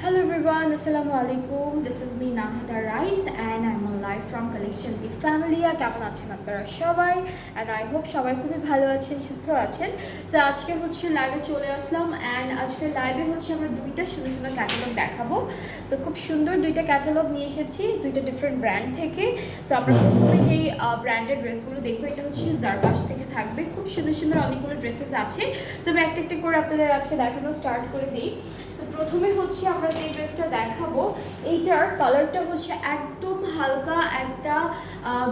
Hello everyone, Assalamu alaikum. This is me Nahada Rice and I'm on live from Collection the Family. কেমন আছেন আপনারা সবাই? And I hope সবাই খুবই ভালো আছেন, সুস্থ আছেন। সো আজকে হচ্ছে লাইভে চলে আসলাম and আজকের লাইভে হচ্ছে আমরা দুইটা সুন্দর সুন্দর ক্যাটালগ দেখাবো। সো খুব সুন্দর দুইটা ক্যাটালগ নিয়ে এসেছি দুইটা ডিফারেন্ট ব্র্যান্ড থেকে। সো আমরা প্রথমে যেই ব্র্যান্ডের ড্রেসগুলো দেখবো এটা হচ্ছে জারকাশ থেকে থাকবে। খুব সুন্দর সুন্দর অনেকগুলো ড্রেসেস আছে। সো আমি একটা একটা করে আপনাদের আজকে দেখানো স্টার্ট করে দিই। সো প্রথমে হচ্ছে আমরা যে ড্রেসটা দেখাবো এইটার কালারটা হচ্ছে একদম হালকা একটা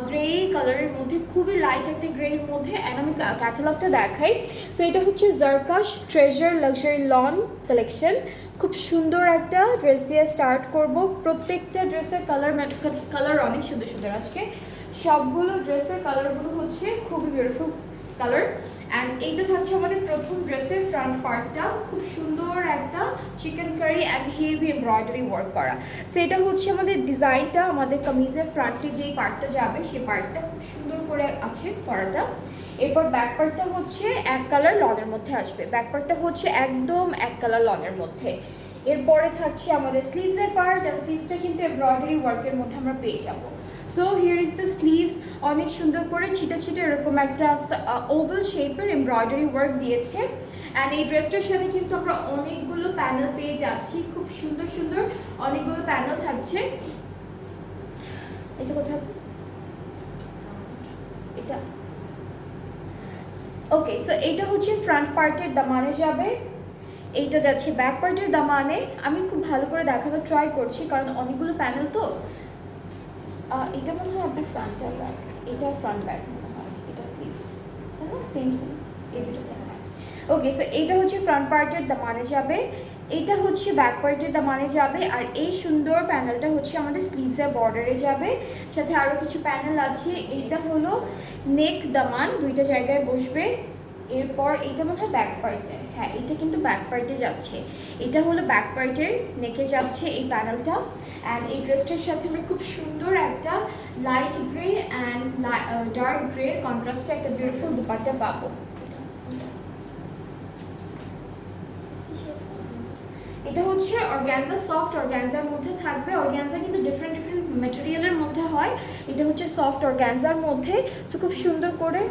গ্রে কালারের মধ্যে, খুবই লাইট একটা গ্রের মধ্যে। অ্যান্ড আমি ক্যাটালগটা দেখাই। সো এটা হচ্ছে জারকাশ ট্রেজার লাক্সারি লন কালেকশন। খুব সুন্দর একটা ড্রেস দিয়ে স্টার্ট করব। প্রত্যেকটা ড্রেসের কালার অনেক সুন্দর সুন্দর। আজকে সবগুলো ড্রেসের কালারগুলো হচ্ছে খুবই বিউটিফুল কালার। অ্যান্ড এইটা থাকছে আমাদের প্রথম ড্রেসের ফ্রন্ট পার্টটা, খুব সুন্দর একটা chicken curry and heavy embroidery work করা। সো এটা হচ্ছে আমাদের ডিজাইনটা, আমাদের কামিজের ফ্রন্টে যেই পার্টটা যাবে সেই পার্টটা খুব সুন্দর করে আছে করাটা। এরপর ব্যাক পার্টটা হচ্ছে এক কালার লনের মধ্যে আসবে, ব্যাক পার্টটা হচ্ছে একদম এক কালার লনের মধ্যে। এরপরে থাকছে আমাদের স্লিভসের পার্ট, আর স্লিভসটা কিন্তু এমব্রয়ডারি ওয়ার্কের মধ্যে আমরা পেয়ে যাবো। So here is the sleeves, অনেক সুন্দর করে ছিটা ছিটা এরকম একটা ওভাল শেপের এমব্রয়ডারি ওয়ার্ক দিয়েছে। অ্যান্ড এই ড্রেসটার সাথে কিন্তু আমরা অনেকগুলো প্যানেল পেয়ে যাচ্ছি, খুব সুন্দর সুন্দর অনেকগুলো প্যানেল থাকছে। এটা কোথাও এটা ওকে। সো এইটা হচ্ছে ফ্রন্ট পার্টের দামানে যাবে, এইটা যাচ্ছে ব্যাক পার্টের দামানে। আমি খুব ভালো করে দেখানোর ট্রাই করছি কারণ অনেকগুলো প্যানেল তো। এটা মনে হয় আপনার ফ্রন্ট আর ব্যাক, এটা ফ্রন্ট ব্যাক মনে হয়, এটা স্লিভস, তাই না? সেম সেম, এই দুটো সেম হয়। ওকে, সো এইটা হচ্ছে ফ্রন্ট পার্টের দামানে যাবে, এইটা হচ্ছে ব্যাক পার্টের দামানে যাবে, আর এই সুন্দর প্যানেলটা হচ্ছে আমাদের স্লিভসের বর্ডারে যাবে। সাথে আরও কিছু প্যানেল আছে। এইটা হলো নেক দামান, দুইটা জায়গায় বসবে। এরপর এইটা মনে হয় ব্যাক পার্টে, হ্যাঁ এটা কিন্তু ব্যাক পার্টে যাচ্ছে। এটা হলো ব্যাক পার্টের নেকে যাচ্ছে এই প্যানেলটা। অ্যান্ড এই ড্রেসটার সাথে আমরা খুব সুন্দর একটা লাইট গ্রে অ্যান্ড ডার্ক গ্রের কন্ট্রাস্টে একটা বিউটিফুল দুপাট্টা পাবো। এটা হচ্ছে অর্গ্যানজা, সফট অর্গ্যানজার মধ্যে থাকবে। অর্গ্যানজা কিন্তু ডিফারেন্ট ডিফারেন্ট ম্যাটেরিয়ালের মধ্যে হয়, এটা হচ্ছে সফট অর্গ্যানজার মধ্যে। সো খুব সুন্দর করে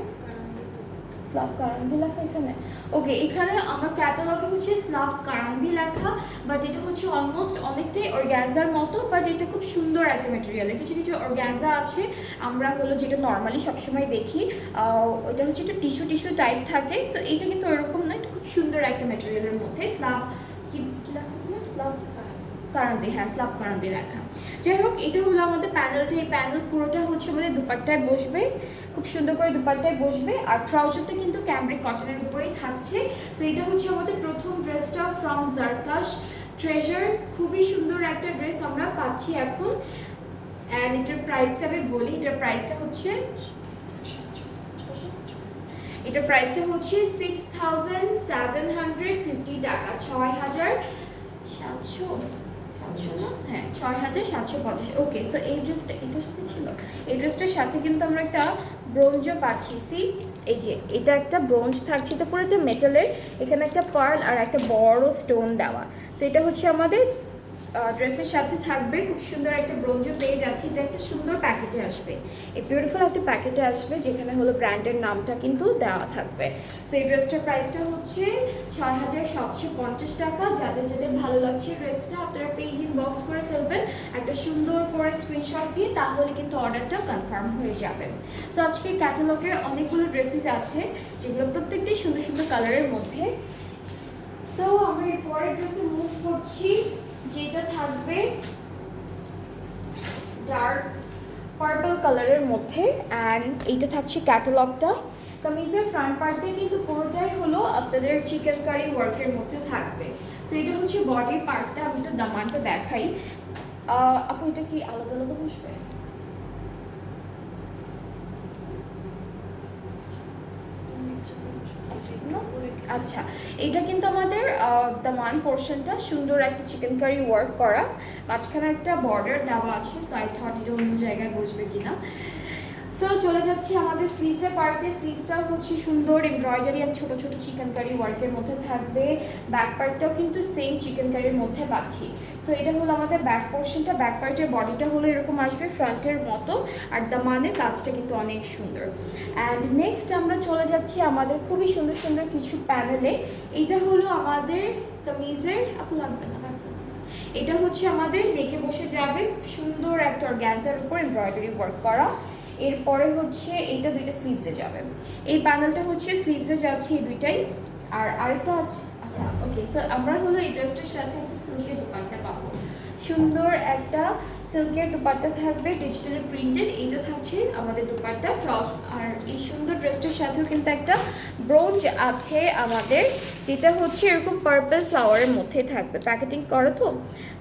স্লাব কারান্দি লেখা এখানে। ওকে, এখানে আমরা ক্যাটালগে হচ্ছে স্লাব কারান্দি লেখা, বাট এটা হচ্ছে অলমোস্ট অনেকটাই অর্গ্যানজার মতো, বাট এটা খুব সুন্দর একটা ম্যাটেরিয়ালের। কিছু কিছু অর্গ্যানজা আছে আমরা হলো যেটা নর্মালি সবসময় দেখি, ওইটা হচ্ছে একটু টিস্যু টিস্যু টাইপ থাকে। সো এইটা কিন্তু ওরকম না, এটা খুব সুন্দর একটা ম্যাটেরিয়ালের মধ্যে। স্লাব কি লেখা না, স্লাব কারান্দি, হ্যাঁ স্লাব কারান্দি লেখা। যাই হোক, এটা হলো আমাদের প্যানেলটা। এই প্যানেল পুরোটা হচ্ছে আমাদের দুপাট্টায় বসবে, খুব সুন্দর করে দুপাট্টায় বসবে। আর ট্রাউজারটা কিন্তু ক্যামব্রিক কটনের উপরেই থাকছে। সো এটা হচ্ছে আমাদের প্রথম ড্রেসটা ফ্রম জারকাশ ট্রেজার। খুবই সুন্দর একটা ড্রেস আমরা পাচ্ছি এখন। অ্যান্ড এটার প্রাইসটা আমি বলি, এটার প্রাইসটা হচ্ছে 6,750 টাকা, 6,700, হ্যাঁ 6,750। ওকে, সো এই ড্রেসটা এটার সাথে ছিল, এই ড্রেসটার সাথে কিন্তু আমরা একটা ব্রোঞ্জও পাচ্ছি। সি এই যে এটা একটা ব্রোঞ্জ থাকছে, এটা পুরো একটা মেটালের, এখানে একটা পার্ল আর একটা বড় স্টোন দেওয়া। সো এটা হচ্ছে আমাদের ড্রেসের সাথে থাকবে। খুব সুন্দর একটা ব্রোঞ্জও পেয়ে যাচ্ছি, এটা একটা সুন্দর প্যাকেটে আসবে, এই বিউটিফুল একটা প্যাকেটে আসবে যেখানে হলো ব্র্যান্ডের নামটা কিন্তু দেওয়া থাকবে। সো এই ড্রেসটার প্রাইসটা হচ্ছে 6,750 টাকা। যাদের যাদের ভালো লাগছে ড্রেসটা আপনারা পেজ ইনবক্স করে ফেলবেন একটা সুন্দর করে স্ক্রিনশট দিয়ে, তাহলে কিন্তু অর্ডারটা কনফার্ম হয়ে যাবে। সো আজকের ক্যাটালগে অনেকগুলো ড্রেসেস আছে যেগুলো প্রত্যেকটাই সুন্দর সুন্দর কালারের মধ্যে। সো আমরা এর পরের ড্রেসে মুভ করছি, যেটা থাকবে ডার্ক পার্পল কালারের মধ্যে। অ্যান্ড এইটা থাকছে ক্যাটালগটা। কামিজের ফ্রন্ট পার্টে কিন্তু পুরোটাই হলো আপনাদের চিকেন কারি ওয়ার্কের মধ্যে থাকবে। সো এটা হচ্ছে বডির পার্টটা। আমি তো দামানটা দেখাই। আপু এটা কি আলাদা আলাদা বসবে? আচ্ছা, এইটা কিন্তু আমাদের দামান পোর্শনটা সুন্দর একটা চিকেন কারি ওয়ার্ক করা, মাঝখানে একটা বর্ডার দেওয়া আছে। সো আই থট এটা অন্য জায়গায় বসবে কিনা। সো চলে যাচ্ছি আমাদের স্লিভসের পার্টে। স্লিভসটাও হচ্ছে সুন্দর এমব্রয়ডারি আর ছোটো ছোটো চিকেন কারি ওয়ার্কের মধ্যে থাকবে। ব্যাক পার্টটাও কিন্তু সেম চিকেন কারির মধ্যে পাচ্ছি। সো এটা হলো আমাদের ব্যাক পোর্শনটা। ব্যাক পার্টের বডিটা হলো এরকম আসবে ফ্রন্টের মতো, আর দামানের কাজটা কিন্তু অনেক সুন্দর। অ্যান্ড নেক্সট আমরা চলে যাচ্ছি আমাদের খুবই সুন্দর সুন্দর কিছু প্যানেলে। এইটা হলো আমাদের কামিজের, আপু লাগবে না, এটা হচ্ছে আমাদের নেকে বসে যাবে, খুব সুন্দর একটা অর্গানজার উপর এমব্রয়ডারি ওয়ার্ক করা। এরপরে হচ্ছে এইটা দুইটা স্লিভসে যাবে। এই প্যানেলটা হচ্ছে স্লিভসে যাচ্ছে এই দুইটাই। আর আরেকটা আছে, আচ্ছা ওকে। সো আমরা হলো এই ড্রেসটার সাথে একটা সিল্কের দোপাট্টা পাবো। সুন্দর একটা সিল্কের দোপাট্টা থাকবে, ডিজিটালি প্রিন্টেড। এইটা থাকছে আমাদের দোপাট্টা ট্রাউজ। আর এই সুন্দর ড্রেসটার সাথেও কিন্তু একটা ব্রোঞ্জ আছে আমাদের, যেটা হচ্ছে এরকম পার্পল ফ্লাওয়ারের মধ্যে থাকবে, প্যাকেটিং করা তো।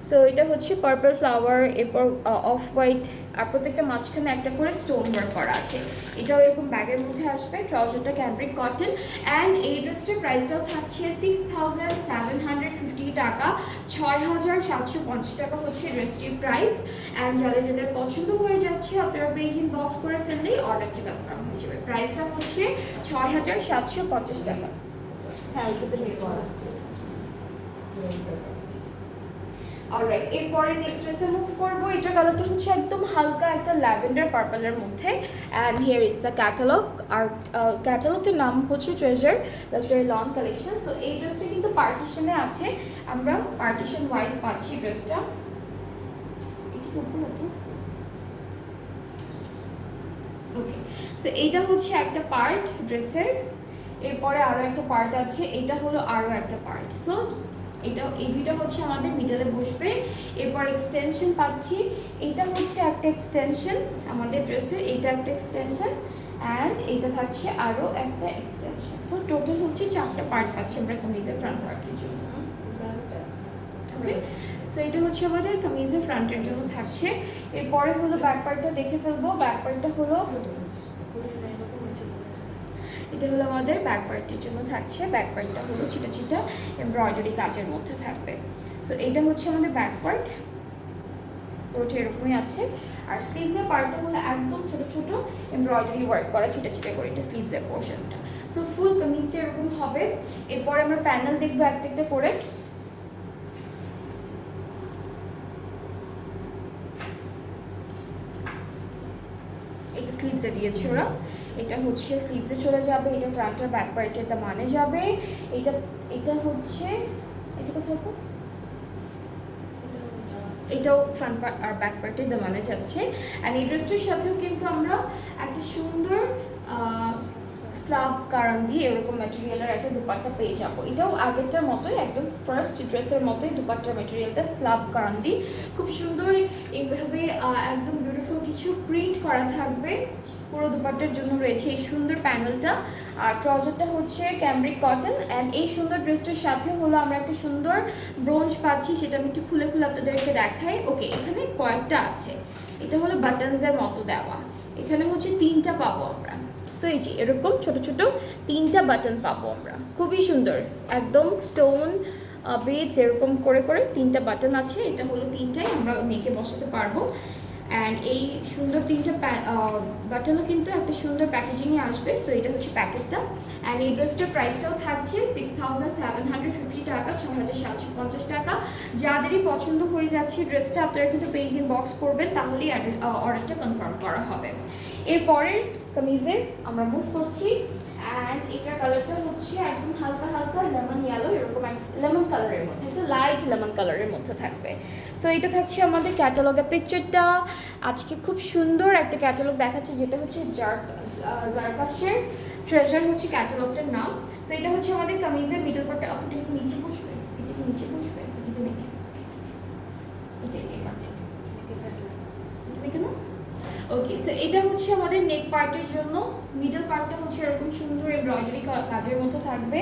সো এটা হচ্ছে পার্পল ফ্লাওয়ার, এরপর অফ হোয়াইট, আর প্রত্যেকটা মাঝখানে একটা করে স্টোন ওয়ার্ক করা আছে। এটাও এরকম ব্যাগের মধ্যে আসবে। ট্রাউজারটা ক্যামব্রিক কটন। অ্যান্ড এই ড্রেসটার প্রাইসটাও থাকছে 6750 টাকা, 6750 টাকা হচ্ছে ড্রেসটির প্রাইস। অ্যান্ড যাদের যাদের পছন্দ হয়ে যাচ্ছে আপনারা পেজ ইনবক্স করে ফেললেই অর্ডারটি কনফার্ম হয়ে যাবে। প্রাইসটা হচ্ছে 6750 টাকা। হ্যাঁ, অলরাইট, এরপরে নেক্সট ড্রেসে মুভ করবো। এটা কালারটা হচ্ছে একদম হালকা একটা ল্যাভেন্ডার পার্পলের মধ্যে। And here is the catalog. আর ক্যাটালগটির নাম হচ্ছে treasure luxury lawn collection. So এই ড্রেসটা কিন্তু পার্টিশনে আছে, আমরা পার্টিশন ওয়াইজ পাচ্ছি ড্রেসটা। ওকে, সো এইটা হচ্ছে একটা পার্ট ড্রেসের। এরপরে আরও একটা পার্ট আছে, এটা হলো আরও একটা পার্ট। সো এটা এই দুইটা হচ্ছে আমাদের মিডলে বসবে। এরপর এক্সটেনশন পাচ্ছি, এটা হচ্ছে একটা এক্সটেনশন আমাদের ড্রেসের, এটা একটা এক্সটেনশন, অ্যান্ড এটা থাকছে আরও একটা এক্সটেনশন। সো টোটাল হচ্ছে 4টা পার্ট পাচ্ছি আমরা কামিজের ফ্রন্ট পার্টের জন্য। ওকে, সো এটা হচ্ছে আমাদের কামিজের ফ্রন্টের জন্য থাকছে। এরপরে হলো ব্যাক পার্টটা দেখে ফেলবো। ব্যাক পার্টটা হলো, এটা হলো আমাদের ব্যাক পার্টের জন্য থাকছে। ব্যাক পার্টটা হলো ছিটা ছিটা এমব্রয়ডারি কাজের মধ্যে থাকবে। সো এটা হচ্ছে আমাদের ব্যাক পার্ট, পুরোটা এরকমই আছে। আর স্লিভসের পার্টটা হলো একদম ছোট ছোট এমব্রয়ডারি ওয়ার্ক করা ছিটা ছিটা করে, এটা স্লিভসের পোর্শনটা। সো ফুল কামিজটা এরকম হবে। এরপরে আমরা প্যানেল দেখবো একটা একটা করে। এটা স্লিভসে দিয়েছে ওরা, এটা হচ্ছে স্লিভসে চলে যাবে, এটা ফ্রন্ট আর ব্যাক পার্টের দামানে যাবে। এটা এটা হচ্ছে, এটা কোথায়, এটাও ফ্রন্ট পার্ট আর ব্যাক পার্টের দামানে যাচ্ছে। অ্যান্ড এই ড্রেসটার সাথেও কিন্তু আমরা একটা সুন্দর স্লাব কারণ দিয়ে এরকম ম্যাটেরিয়ালের একটা দুপাট্টা পেয়ে যাবো। এটাও আগেরটার মতোই, একদম ফার্স্ট ড্রেসের মতোই দুপাট্টার ম্যাটেরিয়ালটা স্লাব কারণ দিয়ে খুব সুন্দর এইভাবে একদম বিউটিফুল কিছু প্রিন্ট করা থাকবে। পুরো দুপাট্টার জন্য রয়েছে এই সুন্দর প্যানেলটা। আর ট্রাউজারটা হচ্ছে ক্যামব্রিক কটন। অ্যান্ড এই সুন্দর ড্রেসটার সাথে হলো আমরা একটা সুন্দর ব্রোঞ্জ পাচ্ছি, সেটা আমি একটু খুলে খুলে আপনাদেরকে দেখাই। ওকে, এখানে কয়েকটা আছে, এটা হলো বাটনসের মতো দেওয়া, এখানে হচ্ছে 3টা পাবো আমরা। সো এই যে এরকম ছোট ছোট 3টা বাটন পাবো আমরা, খুবই সুন্দর একদম স্টোন বেডস এরকম করে করে 3টা বাটন আছে। এটা হলো 3টাই আমরা নেকে বসাতে পারবো। অ্যান্ড এই সুন্দর 3টা বাটনও কিন্তু একটা সুন্দর প্যাকেজিংয়ে আসবে। সো এটা হচ্ছে প্যাকেটটা। অ্যান্ড এই ড্রেসটার প্রাইসটাও থাকছে 6750 টাকা, 6750 টাকা। যাদেরই পছন্দ হয়ে যাচ্ছে ড্রেসটা আপনারা কিন্তু পেজ ইনবক্স করবেন, তাহলেই অর্ডারটা কনফার্ম করা হবে। এরপরের কামিজে আমরা মুভ করছি। অ্যান্ড এটার কালারটা হচ্ছে একদম হালকা হালকা লেমন ইয়েলো, এরকম লেমন কালারের মধ্যে, একটু লাইট লেমন কালারের মধ্যে থাকবে। সো এটা থাকছে আমাদের ক্যাটালগের পিকচারটা। আজকে খুব সুন্দর একটা ক্যাটালগ দেখাচ্ছে, যেটা হচ্ছে জারকাশের ট্রেজার হচ্ছে ক্যাটালগটার নাম। সো এটা হচ্ছে আমাদের কামিজের মিডল পার্টটা। আপনি নিচে বসবে, এটা কি নিচে বসবে, এটা দেখে দেখে না। ওকে, সো এটা হচ্ছে আমাদের নেক পার্টের জন্য। মিডল পার্টটা হচ্ছে এরকম সুন্দর এমব্রয়ডারি কাজের মতো থাকবে।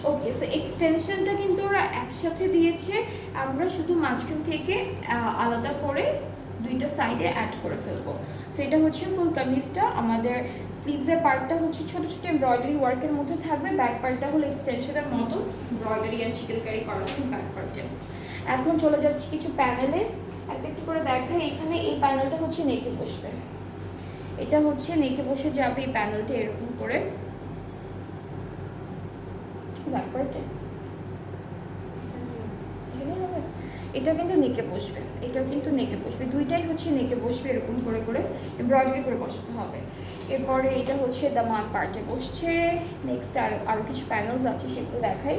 ওকে, সো এক্সটেনশনটা কিন্তু ওরা একসাথে দিয়েছে, আমরা শুধু মাঝখান থেকে আলাদা করে দুইটা সাইডে অ্যাড করে ফেলবো। সো এটা হচ্ছে ফুল কামিজটা। আমাদের স্লিভসের পার্টটা হচ্ছে ছোট ছোট এমব্রয়ডারি ওয়ার্কের মধ্যে থাকবে, ব্যাক পার্টটা হলো এক্সটেনশনের মতো এমব্রয়ডারি অ্যান্ড চিকেনকারি করা হবে ব্যাক পার্টে। এখন চলে যাচ্ছি কিছু প্যানেলে, একটা একটু করে দেখাই। এখানে এই প্যানেলটা হচ্ছে নেকে বসবে, এটা হচ্ছে নেকে বসে যাবে এই প্যানেলটা এরকম করে ব্যাক পার্টে। এটা কিন্তু নেকে বসবে, এটাও কিন্তু নেকে বসবে, দুইটাই হচ্ছে নেকে বসবে এরকম করে করে এমব্রয়ডারি করে বসাতে হবে। এরপরে এটা হচ্ছে দামান পার্টে বসছে। নেক্সট আরও কিছু প্যানেলস আছে, সেগুলো দেখাই।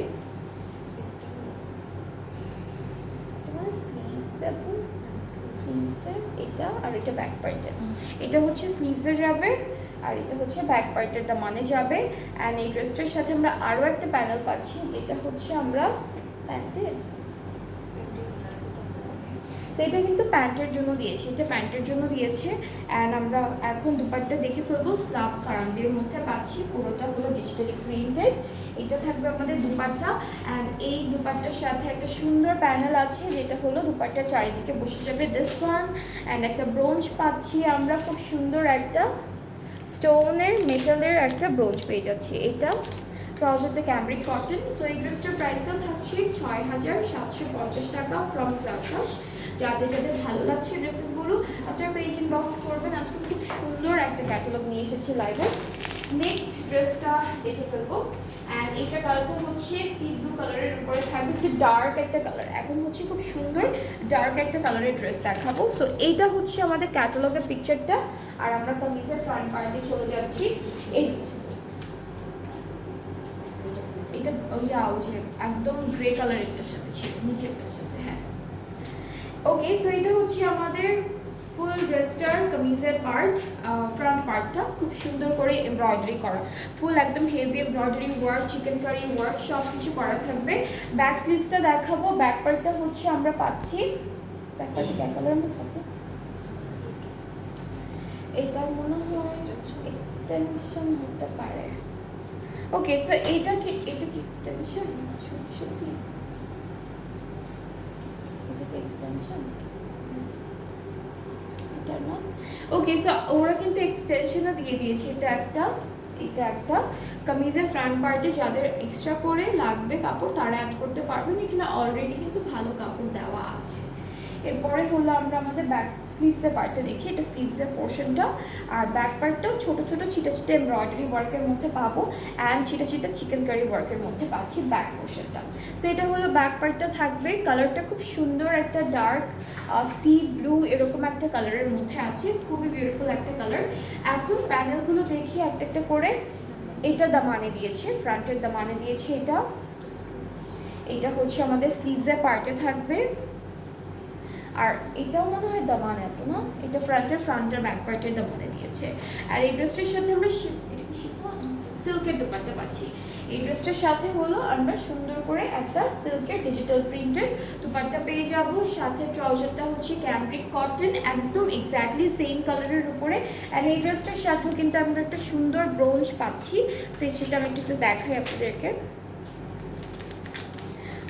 স্লিভসের এটা আর এটা ব্যাক পার্টে, এটা হচ্ছে স্লিভসে যাবে আর এটা হচ্ছে ব্যাক পার্টের দামানে যাবে। অ্যান্ড এই ড্রেসটার সাথে আমরা আরও একটা প্যানেল পাচ্ছি, যেটা হচ্ছে আমরা প্যান্টে, সেটা কিন্তু প্যান্টের জন্য দিয়েছে, এটা প্যান্টের জন্য দিয়েছে। অ্যান্ড আমরা এখন দুপাট্টা দেখে ফেলবো। স্লাব কারান্দির মধ্যে পাচ্ছি, পুরোটা হলো ডিজিটালি প্রিন্টেড। এটা থাকবে আমাদের দুপাট্টা। অ্যান্ড এই দুপাট্টার সাথে একটা সুন্দর প্যানেল আছে, যেটা হলো দুপাট্টার চারিদিকে বসে যাবে দিস ওয়ান। অ্যান্ড একটা ব্রোঞ্জ পাচ্ছি আমরা, খুব সুন্দর একটা স্টোনের মেটালের একটা ব্রোঞ্জ পেয়ে যাচ্ছি। এটা ট্রাউজারটা ক্যামব্রিক কটন। সো এই ড্রেসটার প্রাইসটাও থাকছে ৬,৭৫০ টাকা ফ্রম সার্কাস। যাদের যাদের ভালো লাগছে ড্রেসেসগুলো আপনারা পেজ ইনবক্স করবেন। আজকে খুব সুন্দর একটা ক্যাটালগ নিয়ে এসেছি লাইভে। নেক্সট ড্রেসটা দেখে ফেলবো। অ্যান্ড এইটা কালারটা হচ্ছে সি ব্লু কালারের উপরে থাকবে, একটু ডার্ক একটা কালার। এখন হচ্ছে খুব সুন্দর ডার্ক একটা কালারের ড্রেস দেখাবো। সো এইটা হচ্ছে আমাদের ক্যাটালগের পিকচারটা। আর আমরা কামিজের ফ্রন্ট পার্টে চলে যাচ্ছি। এটা যে একদম গ্রে কালারেরটার সাথে ছিল, নিচেরটার সাথে। হ্যাঁ, ওকে। সো এটা হচ্ছে আমাদের ফুল ড্রেসটার কামিজের পার্ট। ফ্রন্ট পার্টটা খুব সুন্দর করে এমব্রয়ডারি করা, ফুল একদম হেভি এমব্রয়ডারি ওয়ার্ক, চিকেনকারি ওয়ার্ক সব কিছু করা থাকবে। ব্যাক স্লিভসটা দেখাবো। ব্যাক পার্টটা হচ্ছে আমরা পাচ্ছি, ব্যাক পার্টে ব্যাক কালারের মধ্যে থাকবে, এটা মনে হয় এক্সটেনশন হতে পারে। ওকে, সো এটা কি এক্সটেনশন? সত্যি সত্যি এটা কি এক্সটেনশন? এটা না। ওকে, সো ওরা কিন্তু এক্সটেনশনও দিয়ে দিয়েছে। এটা একটা কামিজের ফ্রন্ট পার্টে যাদের এক্সট্রা করে লাগবে কাপড় তারা অ্যাড করতে পারবেন, এখানে অলরেডি কিন্তু ভালো কাপড় দেওয়া আছে। এরপরে হলো আমরা আমাদের ব্যাক স্লিভসের পার্টটা দেখি। এটা স্লিভসের পোর্শনটা, আর ব্যাক পার্টটাও ছোট ছোট ছিটা ছিটা এমব্রয়ডারি ওয়ার্কের মধ্যে পাবো, অ্যান্ড ছিটা ছিটা চিকেনকারি ওয়ার্কের মধ্যে পাচ্ছি ব্যাক পোর্শনটা। সো এটা হলো ব্যাক পার্টটা থাকবে। কালারটা খুব সুন্দর একটা ডার্ক সি ব্লু এরকম একটা কালারের মধ্যে আছে, খুবই বিউটিফুল একটা কালার। এখন প্যানেলগুলো দেখি একটা একটা করে। এটা দামানে দিয়েছে, ফ্রন্টের দামানে দিয়েছে। এটা হচ্ছে আমাদের স্লিভসের পার্টে থাকবে, আর এটাও মনে হয় দামানে, এত না, এটা ফ্রন্টের ব্যাক পার্টের দামানে দিয়েছে। আর এই ড্রেসটার সাথে আমরা সিল্কের দুপাট্টা পাচ্ছি। এই ড্রেসটার সাথে হলো আমরা সুন্দর করে একটা সিল্কের ডিজিটাল প্রিন্টেড দুপাট্টা পেয়ে যাব। সাথে ট্রাউজারটা হচ্ছে ক্যামব্রিক কটন, একদম এক্স্যাক্টলি সেম কালারের উপরে। অ্যান্ড এই ড্রেসটার সাথেও কিন্তু আমরা একটা সুন্দর ব্রোঞ্জ পাচ্ছি। সো সেটা আমি একটু দেখাই আপনাদেরকে।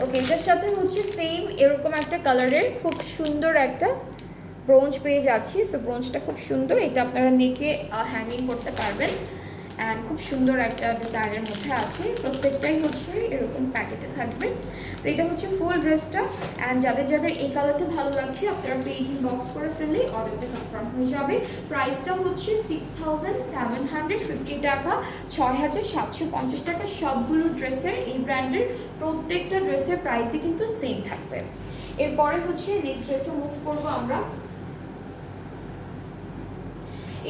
ওকে, এটার সাথে হচ্ছে সেম এরকম একটা কালারের খুব সুন্দর একটা ব্রোঞ্জ পেয়ে যাচ্ছি। সো ব্রোঞ্জটা খুব সুন্দর, এটা আপনারা নেকে হ্যাঙ্গিং করতে পারবেন। অ্যান্ড খুব সুন্দর একটা ডিজাইনের মধ্যে আছে, প্রত্যেকটাই হচ্ছে এরকম প্যাকেটে থাকবে। সো এটা হচ্ছে ফুল ড্রেসটা। অ্যান্ড যাদের যাদের এই কালারটা ভালো লাগছে আপনারা পেজ ইনবক্স করে ফেললেই অর্ডারটা কনফার্ম হয়ে যাবে। প্রাইসটা হচ্ছে 6,750 টাকা, 6,750 টাকা। সবগুলো ড্রেসের, এই ব্র্যান্ডের প্রত্যেকটা ড্রেসের প্রাইসই কিন্তু সেম থাকবে। এরপরে হচ্ছে নেক্সট ড্রেসে মুভ করবো আমরা।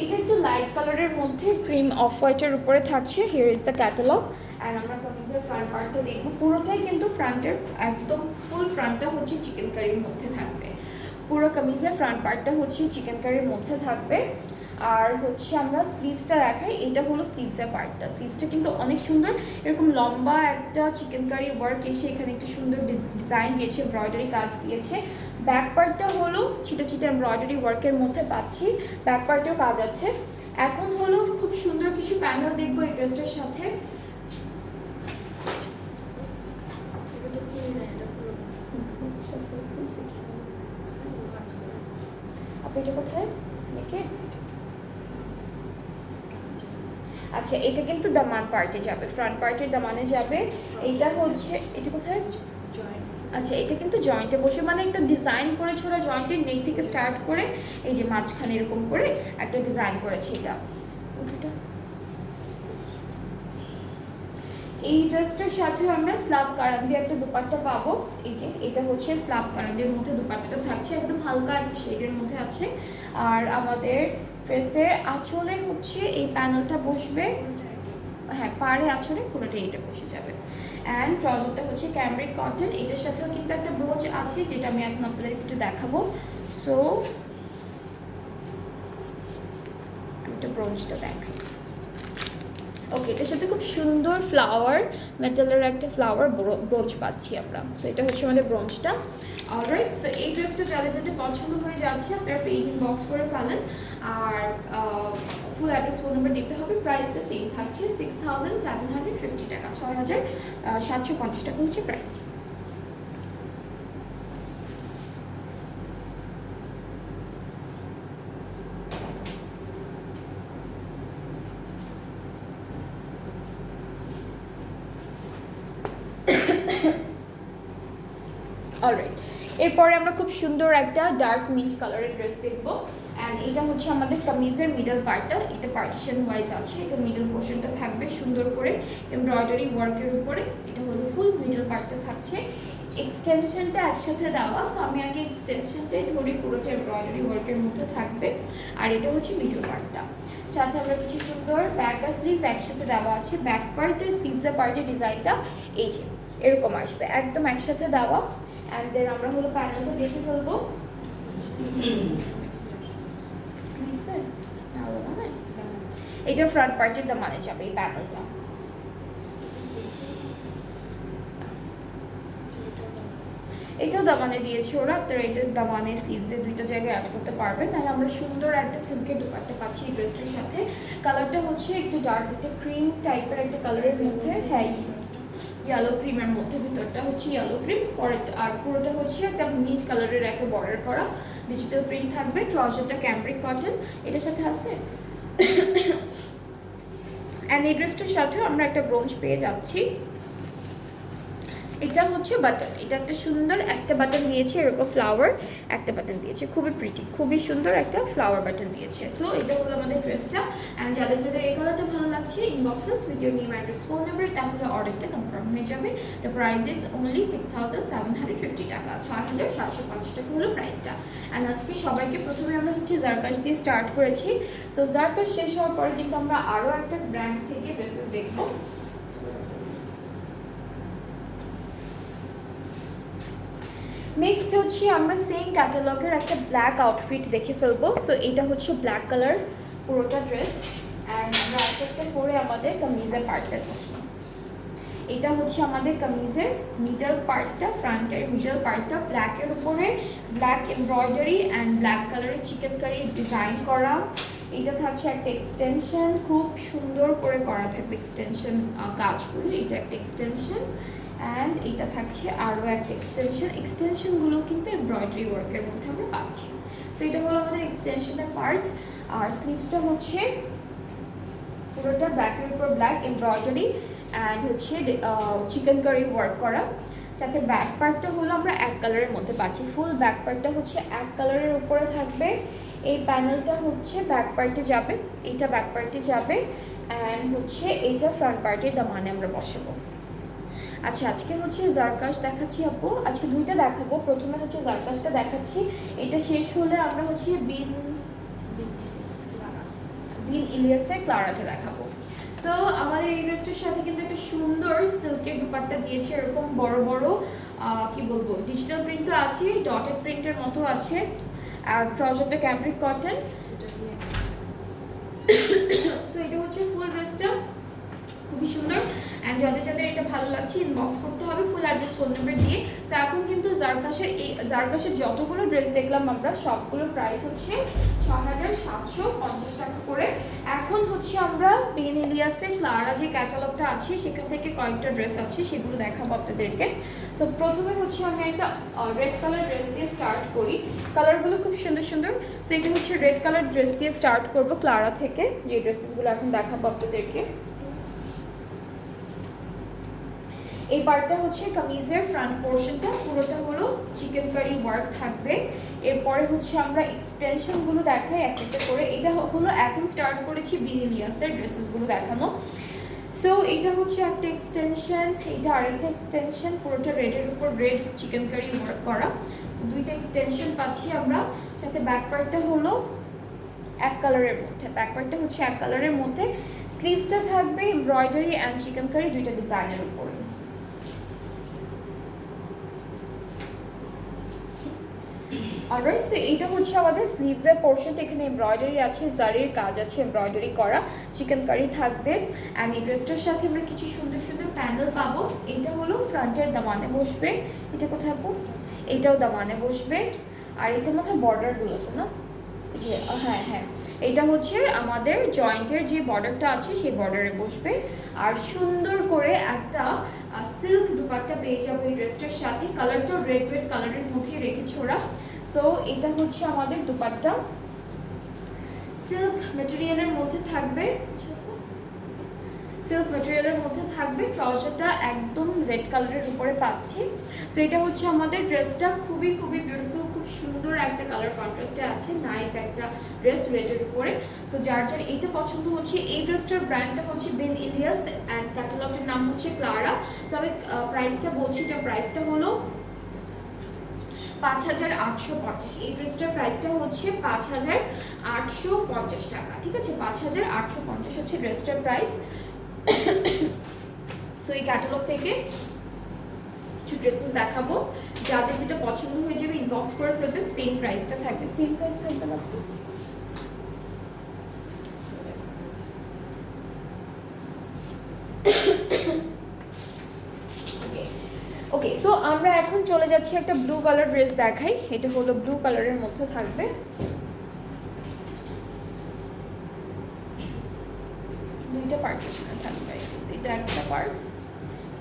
এটা একটু লাইট কালারের মধ্যে ক্রিম অফ হোয়াইটের উপরে থাকছে। Here is the catalogue. And আমরা কামিজের ফ্রন্ট পার্টটা দেখবো। পুরোটাই কিন্তু ফ্রন্টের একদম ফুল ফ্রন্টটা হচ্ছে চিকেন কারির মধ্যে থাকবে। পুরো কামিজের ফ্রন্ট পার্টটা হচ্ছে চিকেন কারির মধ্যে থাকবে। আর হচ্ছে আমরা স্লিভসটা দেখাই। এটা হলো স্লিভসের পার্টটা। স্লিভসটা কিন্তু অনেক সুন্দর, এরকম লম্বা একটা চিকেন কারি ওয়ার্ক এসে এখানে একটু সুন্দর ডিজাইন দিয়েছে, এমব্রয়ডারি কাজ দিয়েছে। ব্যাক পার্টটা হলো ছিটা ছিটা এমব্রয়ডারি ওয়ার্কের মধ্যে পাচ্ছি, ব্যাক পার্টেও কাজ আছে। এখন হলো খুব সুন্দর কিছু প্যানেল দেখবো এই ড্রেসটার সাথে। আপু এটা কোথায় দেখে? আচ্ছা এটা কিন্তু দামান পার্টে যাবে, ফ্রন্ট পার্টের দামানে যাবে। এইটা হচ্ছে এটা কোথায়? আচ্ছা এটা কিন্তু জয়েন্টে বসে, মানে একটা ডিজাইন করেছে ওরা, জয়েন্টের নেক থেকে স্টার্ট করে এই যে মাঝখানে এরকম করে একটা ডিজাইন করেছে। এটা এই ড্রেসটার সাথে আমরা স্লাব কারান্দি একটা দুপাট্টা পাবো। এই যে এটা হচ্ছে স্লাব কারান্দির মধ্যে দুপাট্টাটা থাকছে, একদম হালকা একটা শেডের মধ্যে আছে। আর আমাদের ড্রেসের আঁচলে হচ্ছে এই প্যানেলটা বসবে, হ্যাঁ পাড়ে আঁচলে পুরোটাই এটা বসে যাবে। অ্যান্ড ট্রাউজারটা হচ্ছে ক্যামব্রিক কটন, এটার সাথেও কিন্তু একটা ব্রোচ আছে যেটা আমি এখন আপনাদের একটু দেখাবো। সো আমি একটু ব্রোচটা দেখাই। ওকে এটার সাথে খুব সুন্দর ফ্লাওয়ার, মেটালের একটা ফ্লাওয়ার ব্রোচ পাচ্ছি আমরা। সো এটা হচ্ছে আমাদের ব্রোচটা। অলরাইট, সো এই ড্রেসটা যাদের যাদের পছন্দ হয়ে যাচ্ছে আপনারা পেজ ইনবক্স করে ফেলেন। আর ফুল অ্যাড্রেস, ফোন নাম্বার দিতে হবে। প্রাইসটা সেম থাকছে 6750 টাকা, 6750 টাকা হচ্ছে প্রাইসটা। অলরাইট, এরপরে আমরা খুব সুন্দর একটা ডার্ক মিন্ট কালারের ড্রেস দেখবো। অ্যান্ড এটা হচ্ছে আমাদের কামিজের মিডল পার্টটা, এটা পার্টিশন ওয়াইজ আছে। এটা মিডল পোর্শনটা থাকবে সুন্দর করে এমব্রয়ডারি ওয়ার্কের উপরে, এটা হলো ফুল মিডল পার্টটা থাকছে। এক্সটেনশনটা একসাথে দেওয়া, সো আমি আগে এক্সটেনশনটাই ধরি, পুরোটা এমব্রয়ডারি ওয়ার্কের মধ্যে থাকবে। আর এটা হচ্ছে মিডল পার্টটা, সাথে আমরা কিছু সুন্দর ব্যাক আর স্লিভস একসাথে দেওয়া আছে। ব্যাক পার্টে স্লিভসের পার্টের ডিজাইনটা এই যে এরকম আসবে, একদম একসাথে দেওয়া। অ্যান্ড দেন আমরা হলো প্যানেলটা দেখে ফেলবো। এটা ফ্রন্ট পার্টের দামানে যাবে এই প্যানেলটা। এটাও দামানে দিয়েছে ওরা, আপনারা এটা দামানে স্লিভসে দুইটা জায়গায় অ্যাড করতে পারবেন। আর আমরা সুন্দর একটা সিল্কের দুপাট্টা পাচ্ছি এই ড্রেসটার সাথে। কালারটা হচ্ছে একটু ডার্ক, একটা ক্রিম টাইপের একটা কালারের মধ্যে, হ্যাঁ ইয়েলো ক্রিমের মধ্যে, ভিতরটা হচ্ছে ইয়েলো ক্রিম, পরে আর পুরোটা হচ্ছে একটা মিট কালারের একটা বর্ডার করা ডিজিটাল প্রিন্ট থাকবে। ট্রাউজারটা ক্যামব্রিক কটন এটার সাথে আছে। অ্যান্ড এই ড্রেসটার সাথেও আমরা একটা ব্রোঞ্জ পেয়ে যাচ্ছি। এটা হচ্ছে বাটন, এটা একটা সুন্দর একটা বাটন দিয়েছে, এরকম ফ্লাওয়ার একটা বাটন দিয়েছে, খুবই প্রিটি, খুবই সুন্দর একটা ফ্লাওয়ার বাটন দিয়েছে। সো এটা হলো আমাদের ড্রেসটা। অ্যান্ড যাদের যাদের এই কালারটা ভালো লাগছে inboxes with your name address phone number, তাহলে অর্ডারটা কনফার্ম হয়ে যাবে। দ্য প্রাইস ইজ অনলি 6750 টাকা, 6750 টাকা হলো প্রাইসটা। অ্যান্ড আজকে সবাইকে প্রথমে আমরা হচ্ছে জারকাশ দিয়ে স্টার্ট করেছি। সো জারকাশ শেষ হওয়ার পরে কিন্তু আমরা আরও একটা ব্র্যান্ড থেকে ড্রেসেস দেখবো। নেক্সট হচ্ছে আমরা সেম ক্যাটালগের একটা ব্ল্যাক আউটফিট দেখে ফেলবো। সো এটা হচ্ছে ব্ল্যাক কালার পুরোটা ড্রেস। অ্যান্ড আমরা একটা করে আমাদের কামিজের পার্টটা দেখি। এটা হচ্ছে আমাদের কামিজের মিডল পার্টটা, ফ্রন্টের মিডল পার্টটা ব্ল্যাকের উপরে ব্ল্যাক এমব্রয়ডারি অ্যান্ড ব্ল্যাক কালারের চিকেন কারি ডিজাইন করা। এটা থাকছে একটা এক্সটেনশন, খুব সুন্দর করে করা থাকবে এক্সটেনশন কাজগুলো। এটা একটা এক্সটেনশন অ্যান্ড এটা থাকছে আরও একটা এক্সটেনশন। এক্সটেনশনগুলো কিন্তু এমব্রয়ডারি ওয়ার্কের মধ্যে আমরা পাচ্ছি। সো এটা হলো আমাদের এক্সটেনশনের পার্ট। আর স্লিভসটা হচ্ছে পুরোটা ব্ল্যাকের উপর ব্ল্যাক এমব্রয়ডারি অ্যান্ড হচ্ছে চিকেন কারি ওয়ার্ক করা। সাথে ব্যাক পার্টটা হলো আমরা এক কালারের মধ্যে পাচ্ছি, ফুল ব্যাক পার্টটা হচ্ছে এক কালারের উপরে থাকবে। এই প্যানেলটা হচ্ছে ব্যাক পার্টে যাবে, এইটা ব্যাক পার্টে যাবে অ্যান্ড হচ্ছে এইটা ফ্রন্ট পার্টের দামানে আমরা বসাবো। আচ্ছা আজকে হচ্ছে জারকাশ দেখাচ্ছি আপু, আজকে দুইটা দেখাবো। প্রথমে হচ্ছে জারকাশটা দেখাচ্ছি, এটা শেষ হলে আমরা হচ্ছে বিন ইলিয়াসের ক্লারাটা দেখাবো। সো আমাদের এই ড্রেসটার সাথে কিন্তু একটা সুন্দর সিল্কের দুপাট্টা দিয়েছে, এরকম বড় বড় কি বলবো ডিজিটাল প্রিন্টও আছে, ডটেড প্রিন্টের মতো আছে। আর ট্রাউজারটা ক্যামব্রিক কটন। সো এটা হচ্ছে ফুল ড্রেসটা, খুব খুবই সুন্দর। অ্যান্ড যাদের যাদের এটা ভালো লাগছে ইনবক্স করতে হবে ফুল অ্যাড্রেস ফোন নাম্বার দিয়ে। সো এখন কিন্তু জারকাশের যতগুলো ড্রেস দেখলাম আমরা সবগুলোর প্রাইস হচ্ছে ৬,৭৫০ টাকা করে। এখন হচ্ছে আমরা পেন এলিয়াসের ক্লারা যে ক্যাটালগটা আছে সেখান থেকে কয়েকটা ড্রেস আছে সেগুলো দেখাবো আপনাদেরকে। সো প্রথমে হচ্ছে আমি একটা রেড কালার ড্রেস দিয়ে স্টার্ট করি। কালারগুলো খুব সুন্দর সুন্দর। সো এটা হচ্ছে রেড কালার ড্রেস দিয়ে স্টার্ট করবো ক্লারা থেকে, যে ড্রেসেসগুলো এখন দেখাবো আপনাদেরকে। এই পার্টটা হচ্ছে কামিজের ফ্রন্ট পোর্শনটা, পুরোটা হলো চিকেন কারি ওয়ার্ক থাকবে। এরপরে হচ্ছে আমরা এক্সটেনশনগুলো দেখাই এক একটা করে। এটা হলো এখন স্টার্ট করেছি বিনিলিয়াসের ড্রেসেসগুলো দেখানো। সো এটা হচ্ছে একটা এক্সটেনশন, এটা আরেকটা এক্সটেনশন, পুরোটা রেডের উপর রেড চিকেন কারি ওয়ার্ক করা। সো দুইটা এক্সটেনশন পাচ্ছি আমরা। সাথে ব্যাক পার্টটা হলো এক কালারের মধ্যে, ব্যাক পার্টটা হচ্ছে এক কালারের মধ্যে। স্লিভসটা থাকবে এমব্রয়ডারি অ্যান্ড চিকেন কারি দুইটা ডিজাইনের উপরে। অলরাইট, সো এইটা হচ্ছে আমাদের স্লিভসের পোর্শনটা। এখানে এমব্রয়ডারি আছে, জারির কাজ আছে, এমব্রয়ডারি করা, চিকেন কারি থাকবে। অ্যান্ড এই ড্রেসটার সাথে আমরা কিছু সুন্দর সুন্দর প্যানেল পাবো। এটা হলো ফ্রন্টের দামানে বসবে, এটা কোথায় আপু? এটাও দামানে বসবে। আর এটার মধ্যে বর্ডারগুলো আছে না, যে হ্যাঁ হ্যাঁ, এটা হচ্ছে আমাদের জয়েন্টের যে বর্ডারটা আছে সেই বর্ডারে বসবে। আর সুন্দর করে একটা সিল্ক দুপাট্টা পেয়ে যাবো এই ড্রেসটার সাথে। কালারটা রেড রেড কালারের মধ্যেই রেখেছে ওরা। সো এটা হচ্ছে আমাদের দুপাট্টা, সিল্ক ম্যাটেরিয়ালের মধ্যে থাকবে, সিল্ক ম্যাটেরিয়ালের মধ্যে থাকবে। ট্রাউজারটা একদম রেড কালারের উপরে পাচ্ছি। সো এটা হচ্ছে আমাদের ড্রেসটা, খুবই খুবই বিউটিফুল, খুব সুন্দর একটা কালার কন্ট্রাস্টে আছে, নাইস একটা ড্রেস রেডের উপরে। সো যার যার এইটা পছন্দ হচ্ছে, এই ড্রেসটার ব্র্যান্ডটা হচ্ছে বেন ইলিয়াস অ্যান্ড ক্যাটালগের নাম হচ্ছে ক্লারা। সো আমি প্রাইসটা বলছি, এটা প্রাইসটা হলো ৫,৮৫০। এই ড্রেসটার প্রাইসটা হচ্ছে ৫,৮৫০ টাকা, ঠিক আছে? ৫,৮৫০ হচ্ছে ড্রেসটার প্রাইস। সো এই ক্যাটালগ থেকে কিছু ড্রেসেস দেখাবো, যাদের যেটা পছন্দ হয়ে যাবে ইনবক্স করে ফেলবেন। সেম প্রাইসটা থাকবে, সেম প্রাইস থাকবে না? ওকে, সো আমরা এখন চলে যাচ্ছি একটা ব্লু কালার ড্রেস দেখাই। এটা হলো ব্লু কালারের মধ্যে থাকবে, দুইটা পার্টিশনে থাকবে। এটা একটা পার্ট,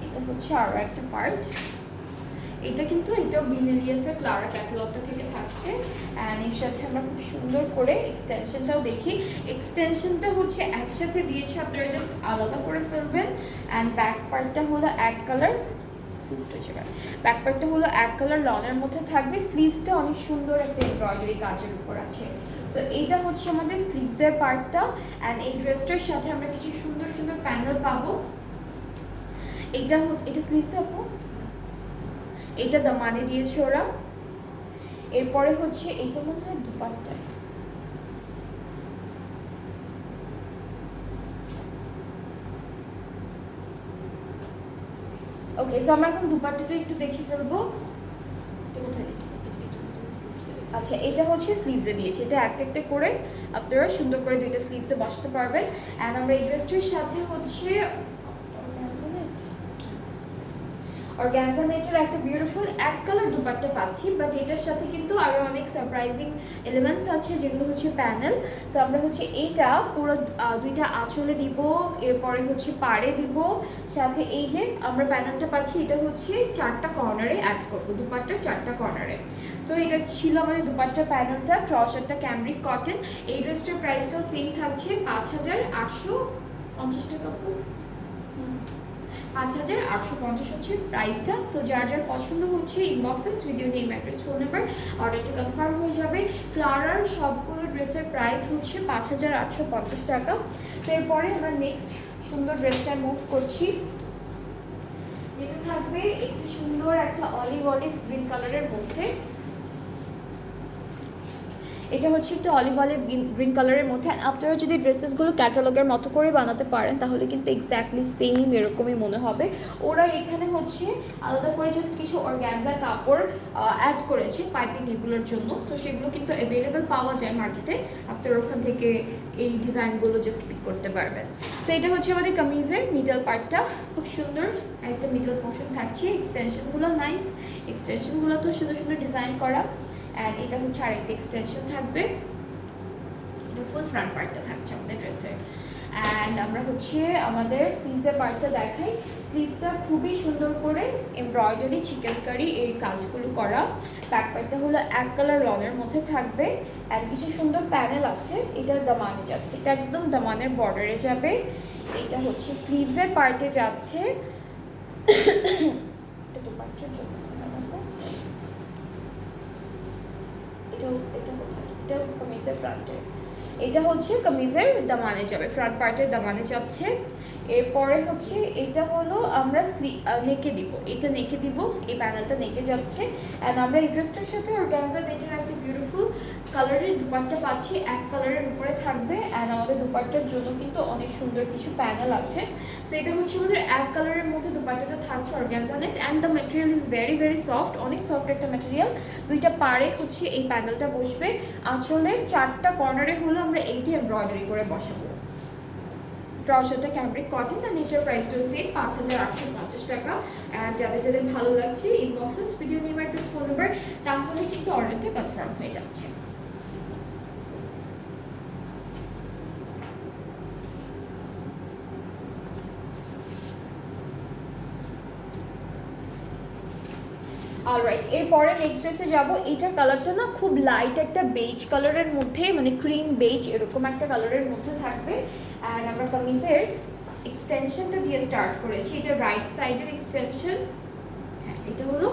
এটা হচ্ছে আরো একটা পার্ট। এটা কিন্তু এটাও বিনেলিয়াসের ক্লারা ক্যাটালগটা থেকে থাকছে। অ্যান্ড এর সাথে আমরা খুব সুন্দর করে এক্সটেনশনটাও দেখি। এক্সটেনশনটা হচ্ছে একসাথে দিয়েছে, আপনারা জাস্ট আলাদা করে ফেলবেন। অ্যান্ড ব্যাক পার্টটা হলো এক কালার, ব্যাক পার্টটা হলো এক কালার লনের মধ্যে থাকবে। স্লিভসটা অনেক সুন্দর একটা এমব্রয়ডারি কাজের উপর আছে। সো এইটা হচ্ছে আমাদের স্লিভসের পার্টটা। অ্যান্ড এই ড্রেসটার সাথে আমরা কিছু সুন্দর সুন্দর প্যানেল পাবো। এটা স্লিভসে আপু, এটা দামানে দিয়েছে ওরা। এরপরে হচ্ছে এইটা মনে হয় দুপাট্টা, ওকে। সো আমরা এখন দুপাট্টাটা একটু দেখে ফেলবো। আচ্ছা, এটা হচ্ছে স্লিভসে দিয়েছে, এটা একটা একটা করে আপনারা সুন্দর করে দুইটা স্লিভসে বসাতে পারবেন। অ্যান্ড আমরা এই ড্রেসটির সাথে হচ্ছে অর্গানজা নেটের একটা বিউটিফুল এক কালার দুপাট্টা পাচ্ছি। বাট এটার সাথে কিন্তু আরও অনেক সারপ্রাইজিং এলিমেন্টস আছে, যেগুলো হচ্ছে প্যানেল। সো আমরা হচ্ছে এইটা পুরো দুইটা আঁচলে দিব, এরপরে হচ্ছে পাড়ে দিব। সাথে এই যে আমরা প্যানেলটা পাচ্ছি, এটা হচ্ছে চারটা কর্নারে অ্যাড করবো, দুপাট্টার চারটা কর্নারে। সো এটা ছিল আমাদের দুপাট্টার প্যানেলটা। ট্রাউজারটা ক্যামব্রিক কটন। এই ড্রেসটার প্রাইসটাও সেম থাকছে ৫,৮৫০ টাকা, ৫,৮৫০ হচ্ছে প্রাইসটা। সো যার যার পছন্দ হচ্ছে inboxes video name address phone number অর্ডারটা কনফার্ম হয়ে যাবে। ক্লারার সবগুলো ড্রেসের প্রাইস হচ্ছে ৫,৮৫০ টাকা। সো এরপরে আমরা নেক্সট সুন্দর ড্রেসটা মুভ করছি, যেটা থাকবে একটু সুন্দর একটা অলিভ গ্রিন কালারের মধ্যে। এটা হচ্ছে একটা অলিভ গ্রিন কালারের মধ্যে। আপনারা যদি ড্রেসেসগুলো ক্যাটালগের মতো করে বানাতে পারেন তাহলে কিন্তু এক্স্যাক্টলি সেম এরকমই মনে হবে। ওরা এখানে হচ্ছে আলাদা করে জাস্ট কিছু অর্গানজা কাপড় অ্যাড করেছে পাইপিং এগুলোর জন্য। সো সেগুলো কিন্তু অ্যাভেলেবেল পাওয়া যায় মার্কেটে, আপনারা ওখান থেকে এই ডিজাইনগুলো জাস্ট পিক করতে পারবেন। সো এটা হচ্ছে আমাদের কামিজের মিডল পার্টটা, খুব সুন্দর একটা মিডল পোর্শন থাকছে, এক্সটেনশনগুলো নাইস, এক্সটেনশনগুলো তো সুন্দর সুন্দর ডিজাইন করা। অ্যান্ড এটা হচ্ছে আরেকটা এক্সটেনশন থাকবে, এটা ফুল ফ্রন্ট পার্টটা থাকছে আমাদের ড্রেসের। অ্যান্ড আমরা হচ্ছে আমাদের স্লিভসের পার্টটা দেখাই। স্লিভসটা খুবই সুন্দর করে এমব্রয়ডারি চিকেনকারি এই কাজগুলো করা। ব্যাক পার্টটা হলো এক কালার লনের মধ্যে থাকবে, আর কিছু সুন্দর প্যানেল আছে, এটার দামানে যাচ্ছে, এটা একদম দামানের বর্ডারে যাবে। এটা হচ্ছে স্লিভসের পার্টে যাচ্ছে, এটা দুপাট্টার জন্য এটা কোথায়, এটা কামিজের ফ্রন্টে, এটা হচ্ছে কামিজের দামানে যাবে, ফ্রন্ট পার্টের দামানে যাচ্ছে। এরপরে হচ্ছে এটা হলো আমরা নেকে দিব, এটা নেকে দিব, এই প্যানেলটা নেকে যাচ্ছে। অ্যান্ড আমরা এই ড্রেসটার সাথে অর্গানজা নেটের একটা বিউটিফুল কালারের দুপাট্টা পাচ্ছি, এক কালারের উপরে থাকবে। অ্যান্ড আমাদের দুপাট্টার জন্য কিন্তু অনেক সুন্দর কিছু প্যানেল আছে। সো এটা হচ্ছে আমাদের এক কালারের মধ্যে দুপাট্টাটা থাকছে organza net. And the material is very very soft, অনেক সফট একটা ম্যাটেরিয়াল। দুইটা পাড়ে হচ্ছে এই প্যানেলটা বসবে, আঁচলের চারটা কর্নারে হলো আমরা এইটি এমব্রয়ডারি করে বসাবো। ট্রাউজারটা ক্যামব্রিক কটন, আর এটার প্রাইসটাও সেম 5850 টাকা। অ্যান্ড যাদের যাদের ভালো লাগছে ইনবক্সে video name address phone number, তাহলে কিন্তু অর্ডারটা কনফার্ম হয়ে যাচ্ছে। অলরাইট, এরপরে নেক্সট ড্রেসে যাবো। এটার কালারটা না খুব লাইট একটা বেজ কালারের মধ্যে, মানে ক্রিম বেজ এরকম একটা কালারের মধ্যে থাকবে। অ্যান্ড আমরা কামিজের এক্সটেনশনটা দিয়ে স্টার্ট করেছি, এটা রাইট সাইডের এক্সটেনশন, হ্যাঁ এটা হলো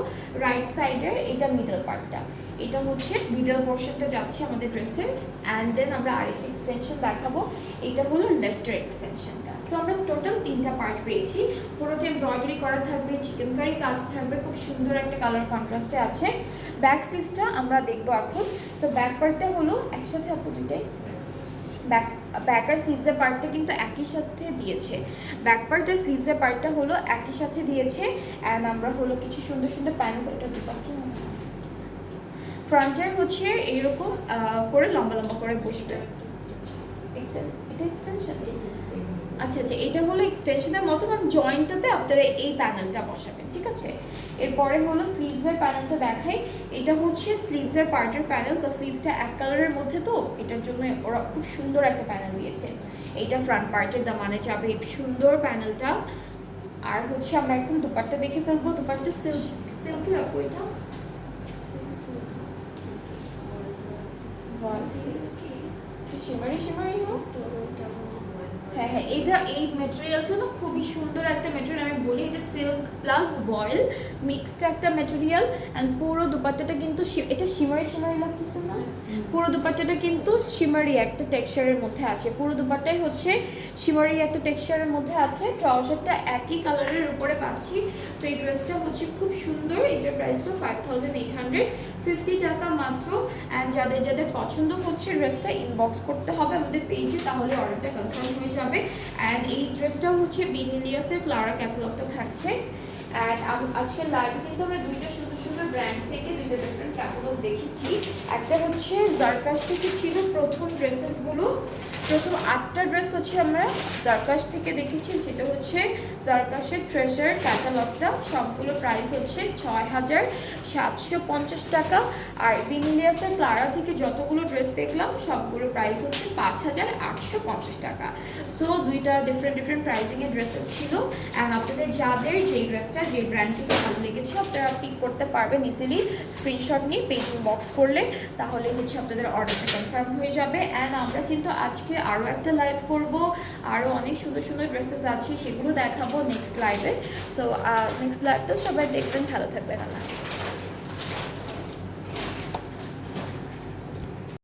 রাইট সাইডের, এটা মিডল পার্টটা, এটা হচ্ছে মিডল পোর্শনটা যাচ্ছে আমাদের ড্রেসের। অ্যান্ড দেন আমরা আরেকটা এক্সটেনশন দেখাবো, এটা হলো লেফটের এক্সটেনশনটা। সো আমরা টোটাল 3টা পার্ট পেয়েছি, পুরোটা এমব্রয়ডারি করা থাকবে, চিকেনকারি কাজ থাকবে, খুব সুন্দর একটা কালার কন্ট্রাস্টে আছে। ব্যাক স্লিভসটা আমরা দেখবো এখন। সো ব্যাক পার্টটা হলো একসাথে আপু দুইটাই, ব্যাক আর স্লিভসের পার্টটা কিন্তু একই সাথে দিয়েছে, ব্যাক পার্ট আর স্লিভসের পার্টটা হলো একই সাথে দিয়েছে। অ্যান্ড আমরা হলো কিছু সুন্দর সুন্দর প্যানেল, এটা দুপাট্টা ফ্রন্টের হচ্ছে এইরকম করে লম্বা লম্বা করে বসবে, এটা এক্সটেনশন, আচ্ছা আচ্ছা এটা হলো এক্সটেনশনের মতো, মানে জয়েন্টটাতে আপনারা এই প্যানেলটা বসাবেন, ঠিক আছে। এরপরে হলো স্লিভসের প্যানেলটা দেখাই, এটা হচ্ছে স্লিভসের পার্টের প্যানেল, তো স্লিভসটা এক কালারের মধ্যে, তো এটার জন্য ওরা খুব সুন্দর একটা প্যানেল দিয়েছে। এইটা ফ্রন্ট পার্টের দামানে যাবে, সুন্দর প্যানেলটা। আর হচ্ছে আমরা এখন দুপাট্টা দেখে ফেলবো, দুপাট্টা সিল্কি রাখবো, এটা শিমারি শিমারি হোক, হ্যাঁ হ্যাঁ এটা এই ম্যাটেরিয়ালটা না খুবই সুন্দর একটা ম্যাটেরিয়াল, আমি বলি এটা সিল্ক প্লাস ভয়েল মিক্সড একটা ম্যাটেরিয়াল। অ্যান্ড পুরো দুপাট্টাটা কিন্তু এটা শিমারি শিমারি লাগতেছে না, পুরো দুপাট্টাটা কিন্তু শিমারি একটা টেক্সচারের মধ্যে আছে, পুরো দুপাট্টাই হচ্ছে শিমারি একটা টেক্সচারের মধ্যে আছে। ট্রাউজারটা একই কালারের উপরে পাচ্ছি। সো এই ড্রেসটা হচ্ছে খুব সুন্দর, এটার প্রাইসটা 5850 টাকা মাত্র। অ্যান্ড যাদের যাদের পছন্দ হচ্ছে ড্রেসটা ইনবক্স করতে হবে আমাদের পেজে, তাহলে অর্ডারটা কনফার্ম হয়ে যাবে। অ্যান্ড এই ড্রেসটাও হচ্ছে বিনিলিয়াসের ক্লারা ক্যাটালগটা থাকছে। অ্যান্ড আজকে লাইভে কিন্তু আমরা দুইটা সুন্দর সুন্দর ব্র্যান্ড থেকে দুইটা ডিফারেন্ট ক্যাটালগ দেখেছি। একটা হচ্ছে জারকাশ থেকে ছিল প্রথম ড্রেসেসগুলো, প্রথম 8টা ড্রেস হচ্ছে আমরা জারকাশ থেকে দেখেছি, সেটা হচ্ছে জারকাশের ট্রেজার ক্যাটালগটা, সবগুলো প্রাইস হচ্ছে 6750 টাকা। আর বিনিলিয়াসের ক্লারা থেকে যতগুলো ড্রেস দেখলাম সবগুলো প্রাইস হচ্ছে 5850 টাকা। সো দুইটা ডিফারেন্ট প্রাইসিংয়ের ড্রেসেস ছিল। অ্যান্ড আপনাদের যাদের যেই ড্রেসটা যে ব্র্যান্ড থেকে ভালো লেগেছে আপনারা পিক করতে পারবেন ইজিলি, স্ক্রিনশট নিয়ে পেজ ইনবক্স করলে, তাহলে হচ্ছে আপনাদের অর্ডারটা কনফার্ম হয়ে যাবে। অ্যান্ড আমরা কিন্তু আজকে আরও একটা লাইভ করব, আরও অনেক সুন্দর সুন্দর ড্রেসেস আছে, সেগুলো দেখাবো নেক্সট লাইভে। সো নেক্সট লাইভ তো সবাই দেখবেন, ভালো থাকবেন, আল্লাহ হাফেজ।